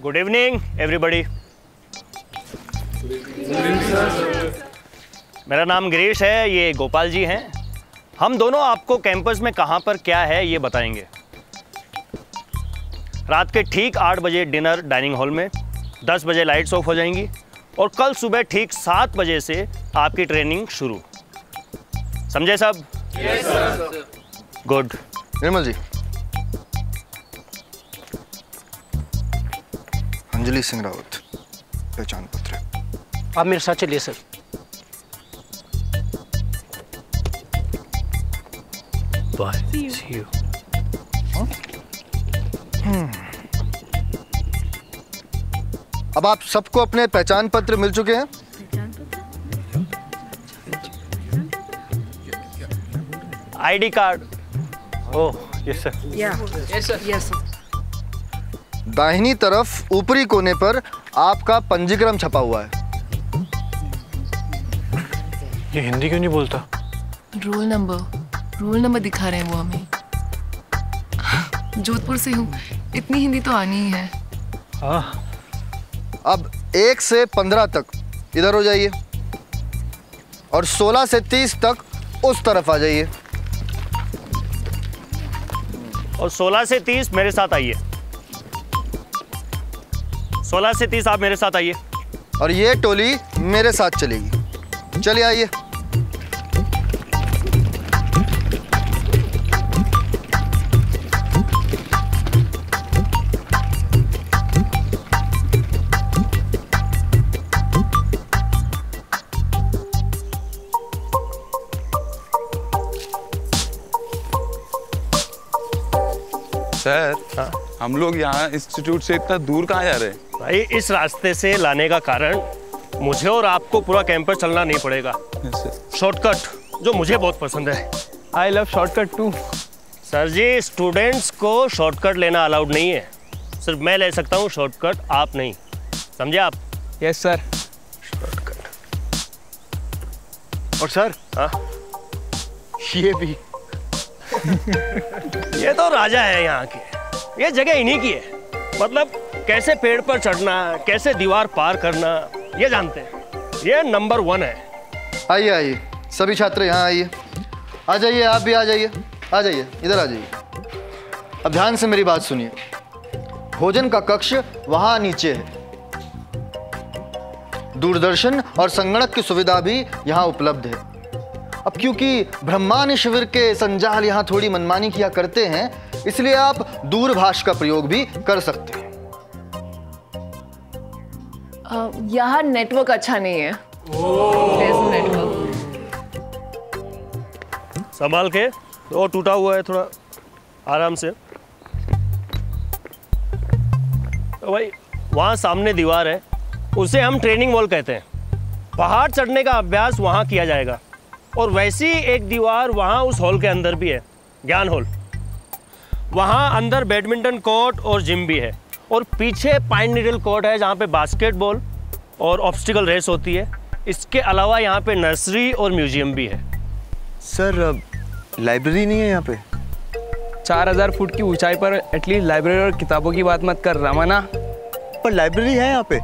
Good evening everybody. मेरा नाम गिरीश है, ये गोपाल जी हैं। हम दोनों आपको कैंपस में कहाँ पर क्या है ये बताएंगे। रात के ठीक 8 बजे डिनर डाइनिंग हॉल में, 10 बजे लाइट्स ऑफ हो जाएंगी और कल सुबह ठीक 7 बजे से आपकी ट्रेनिंग शुरू। समझे सब? Yes sir. गुड। निर्मल जी, अंजलि सिंह रावत, पहचान पत्र। आप मेरे साथ चलिए सर। बाय। See you. अब आप सबको अपने पहचान पत्र मिल चुके हैं? ID card. Oh yes sir. Yes sir. दाहिनी तरफ ऊपरी कोने पर आपका पंजीक्रम छपा हुआ है। ये हिंदी क्यों नहीं बोलता? रोल नंबर दिखा रहे हैं वो हमें। जोधपुर से हूँ, इतनी हिंदी तो आनी ही है। अब 1 से 15 तक इधर हो जाइए और 16 से 30 तक उस तरफ आ जाइए। और 16 से 30 मेरे साथ आइए। 16 से 30 आप मेरे साथ आइए। और ये टोली मेरे साथ चलेगी। चलिए आइए। सर, हम लोग यहाँ इंस्टीट्यूट से इतना दूर कहाँ जा रहे हैं? भाई इस रास्ते से लाने का कारण मुझे और आपको पूरा कैंपस चलना नहीं पड़ेगा। शॉर्टकट जो मुझे बहुत पसंद है। I love shortcut too. Sir ji, students को शॉर्टकट लेना अलाउड नहीं है। सिर्फ मैं ले सकता हूँ शॉर्टकट, आप नहीं। समझे आप? Yes sir. शॉर्टकट। और सर, हाँ, ये भी। ये तो राजा है यहाँ के, ये जगह इन्हीं की है। मतलब कैसे पेड़ पर चढ़ना, कैसे दीवार पार करना, ये जानते हैं। ये नंबर 1 है। आइए आइए, सभी छात्र यहाँ आइए। आ जाइए, आप भी आ जाइए। आ जाइए, इधर आ जाइए। अब ध्यान से मेरी बात सुनिए। भोजन का कक्ष वहाँ नीचे है। दूरदर्शन और संगणक की सुविधा भी यहाँ उपलब्ध है। अब क्योंकि ब्रह्मांड शिविर के संजाल यहाँ थोड़ी मनमानी किया करते हैं, इसलिए आप दूरभाष का प्रयोग भी कर सकते हैं। यहाँ नेटवर्क अच्छा नहीं है। नेटवर्क संभाल के, वो टूटा हुआ है, थोड़ा आराम से। तो भाई वहाँ सामने दीवार है, उसे हम ट्रेनिंग वॉल कहते हैं। पहाड़ चढ़ने का अभ्यास वहाँ किया जाएगा। और वैसी एक दीवार वहाँ उस हॉल के अंदर भी है, ज्ञान हॉल। वहाँ अंदर बैडमिंटन कोर्ट और जिम भी है। और पीछे पाइन नीडल कोर्ट है जहाँ पे बास्केटबॉल और ऑब्स्टिकल रेस होती है। इसके अलावा यहाँ पे नर्सरी और म्यूजियम भी है। सर, लाइब्रेरी नहीं है यहाँ पे? 4000 फुट की ऊंचाई पर एटलीस्ट लाइब्रेरी और किताबों की बात मत कर रमाना। पर लाइब्रेरी है यहाँ पे,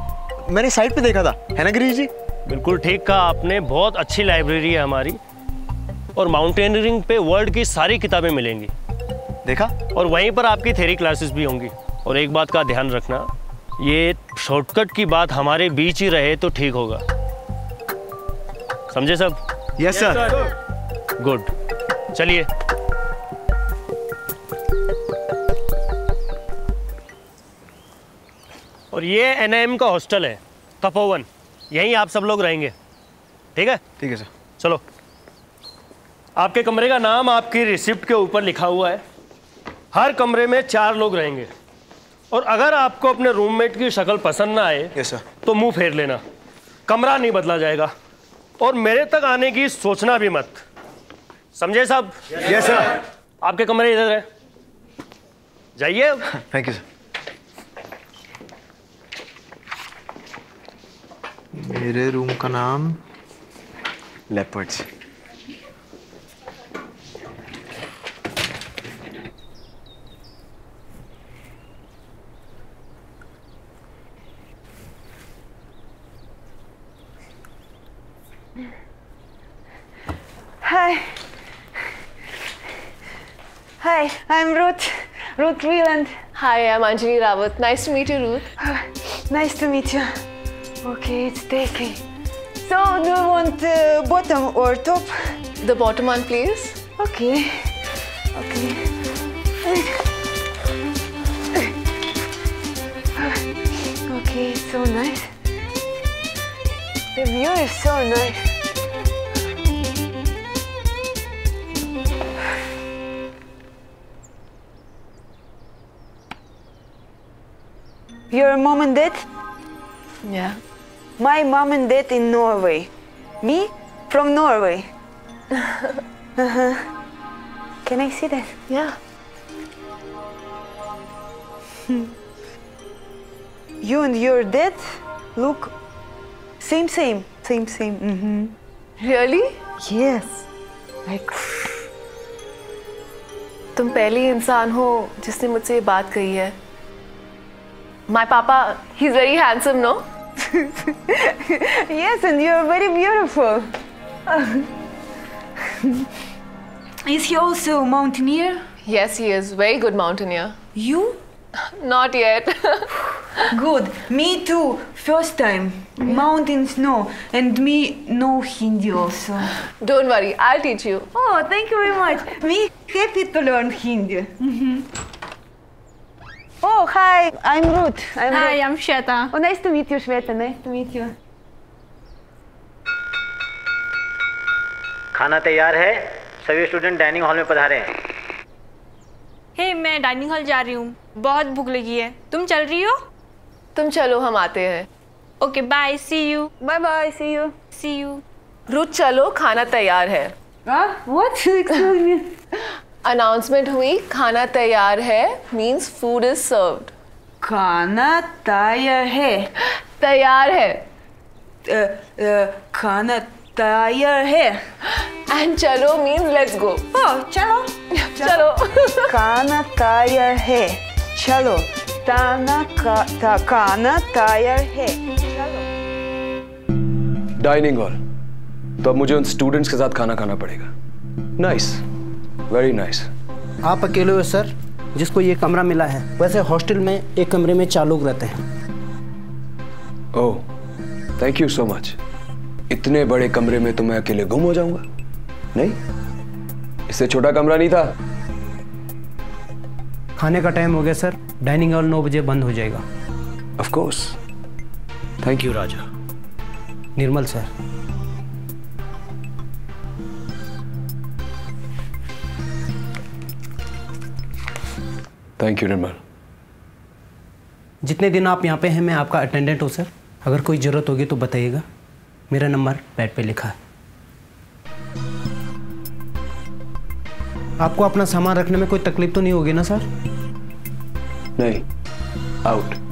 मैंने साइट पे देखा था, है ना गिरीश जी? बिल्कुल ठीक कहा आपने, बहुत अच्छी लाइब्रेरी है हमारी। और माउंटेनियरिंग पे वर्ल्ड की सारी किताबें मिलेंगी। देखा? और वहीं पर आपकी थ्योरी क्लासेस भी होंगी। और एक बात का ध्यान रखना, ये शॉर्टकट की बात हमारे बीच ही रहे तो ठीक होगा। समझे सब? Yes sir. गुड, चलिए। और ये एनआईएम का हॉस्टल है, तपोवन। यहीं आप सब लोग रहेंगे, ठीक है? ठीक है सर। चलो, आपके कमरे का नाम आपकी रिसिप्ट के ऊपर लिखा हुआ है। हर कमरे में 4 लोग रहेंगे। और अगर आपको अपने रूममेट की शक्ल पसंद ना आए, यस सर, तो मुंह फेर लेना। कमरा नहीं बदला जाएगा। और मेरे तक आने की सोचना भी मत। समझे साहब? Yes sir. आपके कमरे इधर है, जाइए। Thank you sir. मेरे रूम का नाम leopards. Hi. Hi, I'm Ruth Wieland. Hi, I'm Anjali Rawat. Nice to meet you, Ruth. Nice to meet you. Okay, it's tasty. So, do you want bottom or top? The bottom one, please. Okay. Okay. Okay, it's so nice. The view is so nice. Your mom and dad? Yeah. My mom and dad in Norway. Me from Norway. Can I see that? Yeah. You and your dad look same. Mm-hmm. Really? Yes. Like. तुम पहली इंसान हो जिसने मुझसे ये बात कही है. My papa, he's very handsome, no? Yes, and you're very beautiful. Is he also a mountaineer? Yes, he is. Very good mountaineer. You? Not yet. Good. Me too. First time. Mountains, no. And me, no Hindi also. Don't worry, I'll teach you. Oh, thank you very much. Me happy to learn Hindi. Mm-hmm. Oh, hi. I'm Ruth. Hi, I'm Shweta. Oh, nice to meet you, Shweta. Nice to meet you. खाना तैयार है, सभी student dining hall में पधारे हैं। हे, मैं dining hall जा रही हूँ, बहुत भूख लगी है। तुम चल रही हो? तुम चलो, हम आते हैं। Okay, bye, see you. Bye bye, see you. रुत चलो, खाना तैयार है। What? Excuse me. अनाउंसमेंट हुई, खाना तैयार है मीन्स फूड इज सर्व्ड। खाना तैयार है। तैयार है। खाना तैयार है। एंड चलो मीन्स लेट्स गो। चलो। खाना तैयार है। चलो। खाना तैयार है। चलो। डाइनिंग हॉल, तो अब मुझे उन स्टूडेंट्स के साथ खाना खाना पड़ेगा। Nice, very nice. आप अकेले हो सर, जिसको ये कमरा मिला है। वैसे हॉस्टल में एक कमरे में 4 लोग रहते हैं। ओह, थैंक यू सो मच। इतने बड़े कमरे में तो मैं अकेले गुम हो जाऊंगा। नहीं, इससे छोटा कमरा नहीं था। खाने का टाइम हो गया सर, डाइनिंग हॉल 9 बजे बंद हो जाएगा। Of course. Thank you Raja. Nirmal sir. Thank you Nirmal. जितने दिन आप यहाँ पे हैं मैं आपका अटेंडेंट हूँ सर। अगर कोई ज़रूरत होगी तो बताइएगा। मेरा नंबर पैड पे लिखा है। आपको अपना सामान रखने में कोई तकलीफ तो नहीं होगी ना सर? नहीं, आउट।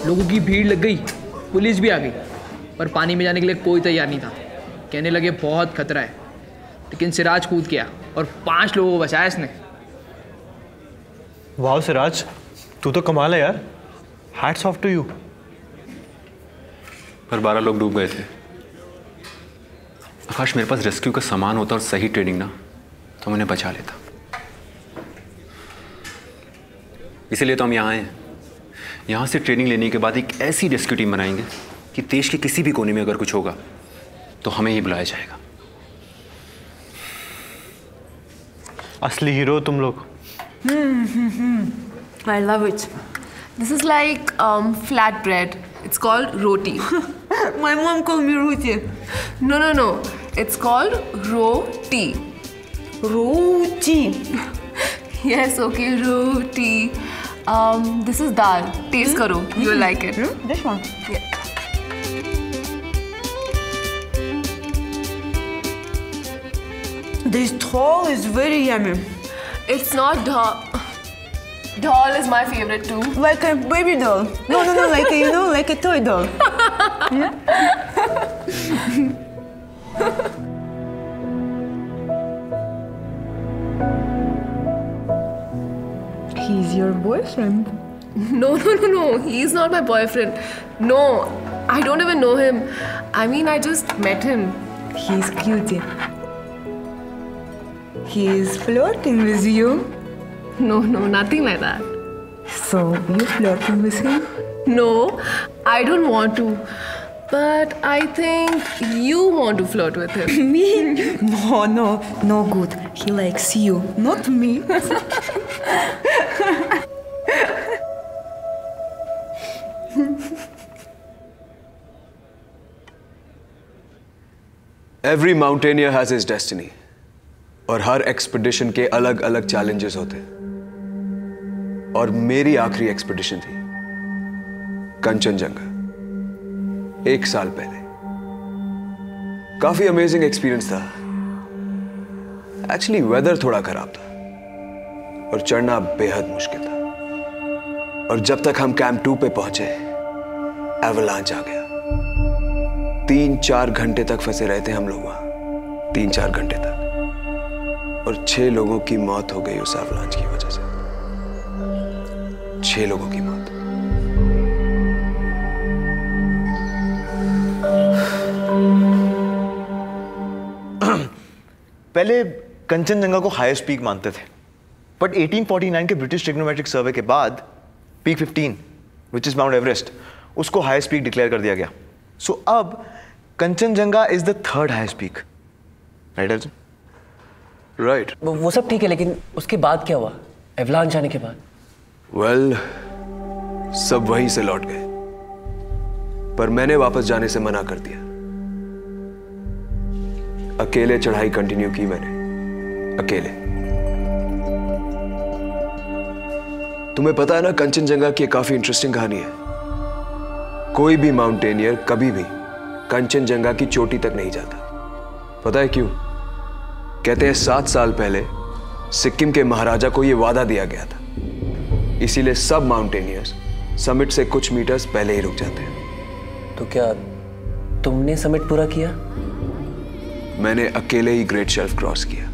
लोगों की भीड़ लग गई, पुलिस भी आ गई, पर पानी में जाने के लिए कोई तैयार नहीं था। कहने लगे बहुत खतरा है, लेकिन सिराज कूद गया और 5 लोगों को बचाया इसने। वाह सिराज, तू तो कमाल है यार। Hats off to you. पर 12 लोग डूब गए थे। आकाश, मेरे पास रेस्क्यू का सामान होता और सही ट्रेनिंग ना, तो मैंने बचा लेता। इसीलिए तो हम यहाँ आए हैं। यहाँ से ट्रेनिंग लेने के बाद एक ऐसी रेस्क्यू टीम बनाएंगे कि देश के किसी भी कोने में अगर कुछ होगा तो हमें ही बुलाया जाएगा। असली हीरो तुम लोग। I love it. This is like flatbread. It's called roti. My mom called me Ruti. No. It's called roti. Roti. Yes, okay, roti. This is dal. Taste karo. You'll like it. This one. Yeah. This dhol is very yummy. It's not dhol. Dhol is my favorite too. Like a baby doll. No, like a, like a toy doll. Yeah? He's your boyfriend. No. He's not my boyfriend. No, I don't even know him. I mean, I just met him. He's cutie. He's flirting with you. No, nothing like that. So, you flirting with him? No, I don't want to. But I think you want to flirt with him. Me? No good. He likes you, not me. Every mountaineer has his destiny. और हर expedition के अलग अलग challenges होते हैं। और मेरी आखिरी expedition थी कंचनजंगा, 1 साल पहले। काफी अमेजिंग एक्सपीरियंस था। एक्चुअली वेदर थोड़ा खराब था और चढ़ना बेहद मुश्किल था। और जब तक हम कैंप 2 पे पहुंचे, एवलांच आ गया। 3-4 घंटे तक फंसे रहे थे हम लोग वहां, 3-4 घंटे तक। और 6 लोगों की मौत हो गई उस एवलांच की वजह से। 6 लोगों की मौत। पहले कंचनजंगा को हाईएस्ट पीक मानते थे, बट 1849 के ब्रिटिश ट्रिग्नोमेट्रिक सर्वे के बाद peak 15, which is mount Everest, उसको हाईएस्ट पीक डिक्लेयर कर दिया गया। सो अब Kanchenjunga is the 3rd highest peak. Right Arjun? Right. वो सब ठीक है, लेकिन उसके बाद क्या हुआ, एवलांच आने के बाद? वेल, सब वहीं से लौट गए, पर मैंने वापस जाने से मना कर दिया। अकेले चढ़ाई कंटिन्यू की मैंने, अकेले। तुम्हें पता है ना, कंचनजंगा की काफी इंटरेस्टिंग कहानी है। कोई भी माउंटेनियर कभी भी कंचनजंगा की चोटी तक नहीं जाता। पता है क्यों? कहते हैं 7 साल पहले सिक्किम के महाराजा को यह वादा दिया गया था, इसीलिए सब माउंटेनियर्स समिट से कुछ मीटर्स पहले ही रुक जाते हैं। तो क्या तुमने समिट पूरा किया? मैंने अकेले ही ग्रेट शेल्फ क्रॉस किया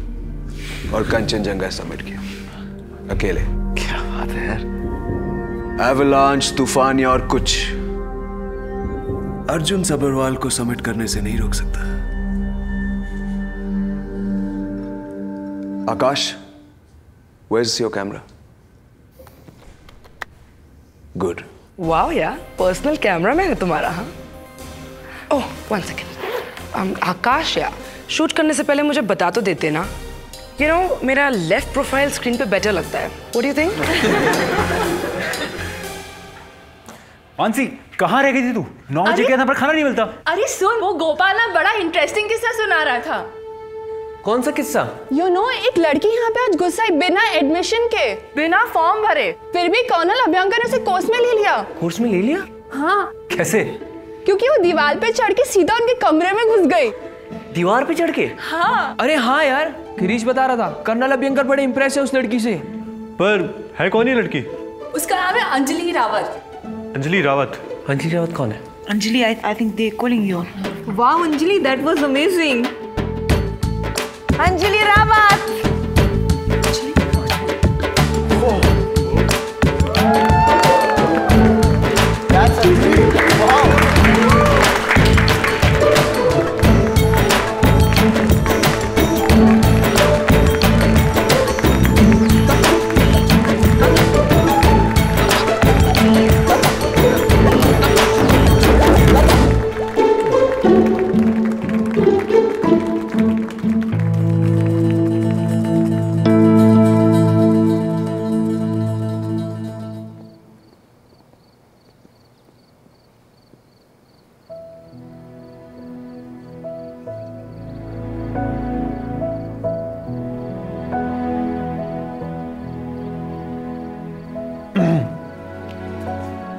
और कंचनजंगा समिट किया, अकेले। क्या बात है यार। एवलांच, तूफान या और कुछ अर्जुन सब्बरवाल को समिट करने से नहीं रोक सकता। आकाश, where's your camera? Good. Wow यार, पर्सनल कैमरा मैन है तुम्हारा। हाँ, ओह 1 सेकेंड। आकाश यार, शूट करने से पहले मुझे बता तो देते ना। You know, मेरा लेफ्ट प्रोफाइल स्क्रीन पे बेटर लगता है। What do you think? Mansi, कहाँ रह गई थी तू? 9 बजे के यहाँ पर खाना नहीं मिलता। अरे सुन, वो गोपाल ना बड़ा इंटरेस्टिंग किस्सा सुना रहा था। कौन सा किस्सा? You know, एक लड़की यहाँ पे आज गुस्सा बिना एडमिशन के, बिना फॉर्म भरे, फिर भी कर्नल अभ्यंकर ने उसे कोर्स में ले लिया। कोर्स में ले लिया? हाँ। कैसे? क्योंकि वो दीवार पे चढ़ के सीधा उनके कमरे में घुस गई। दीवार पे चढ़ के? हाँ। अरे हाँ यार, गिरीश बता रहा था कर्नल अभ्यंकर बड़े इंप्रेस है उस लड़की से। पर है कौन ये लड़की? उसका नाम है अंजलि रावत। अंजलि रावत? अंजलि रावत कौन है? Anjali, I think they're calling you. Wow, Anjali, that was amazing. Anjali Rawat. That's amazing. Wow.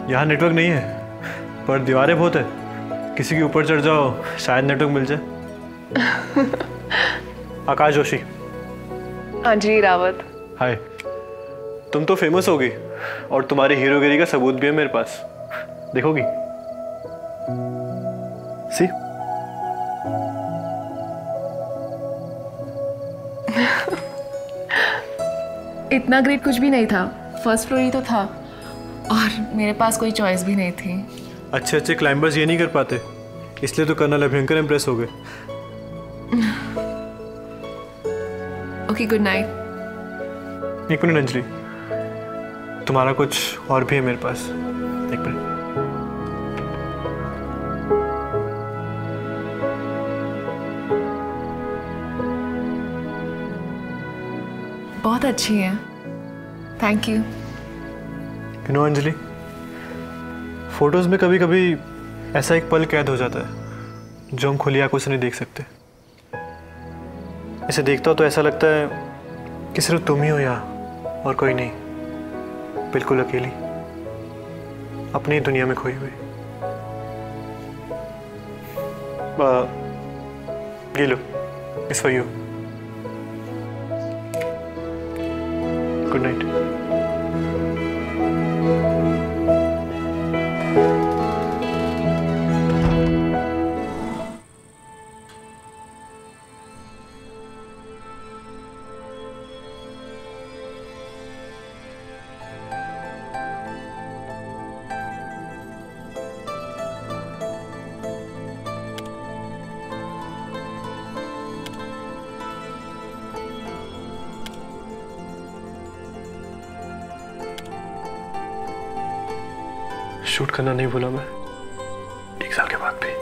यहाँ नेटवर्क नहीं है, पर दीवारें बहुत है। किसी के ऊपर चढ़ जाओ, शायद नेटवर्क मिल जाए। आकाश जोशी। अंजलि रावत। हाय। तुम तो फेमस होगी और तुम्हारी हीरोगिरी का सबूत भी है मेरे पास। देखोगी? सी? इतना ग्रेट कुछ भी नहीं था, फर्स्ट फ्लोर ही तो था और मेरे पास कोई चॉइस भी नहीं थी। अच्छे अच्छे क्लाइंबर्स ये नहीं कर पाते, इसलिए तो कर्नल अभ्यंकर इम्प्रेस हो गए। Okay, good night. एक मिनट अंजलि, तुम्हारा कुछ और भी है मेरे पास। एक मिनट। बहुत अच्छी है, thank you. You know Anjali, photos में कभी कभी ऐसा एक पल कैद हो जाता है जो हम खुली आंखों से नहीं देख सकते। इसे देखता हो तो ऐसा लगता है कि सिर्फ तुम ही हो यहाँ और कोई नहीं, बिल्कुल अकेली, अपनी दुनिया में खोई हुई। ये लो, it's for you. Good night. Shoot करना नहीं भूला मैं, 1 साल के बाद भी।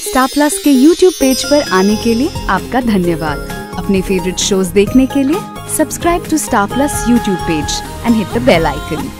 स्टार प्लस के YouTube पेज पर आने के लिए आपका धन्यवाद। अपने फेवरेट शोज देखने के लिए subscribe to Star Plus YouTube page and hit the bell icon.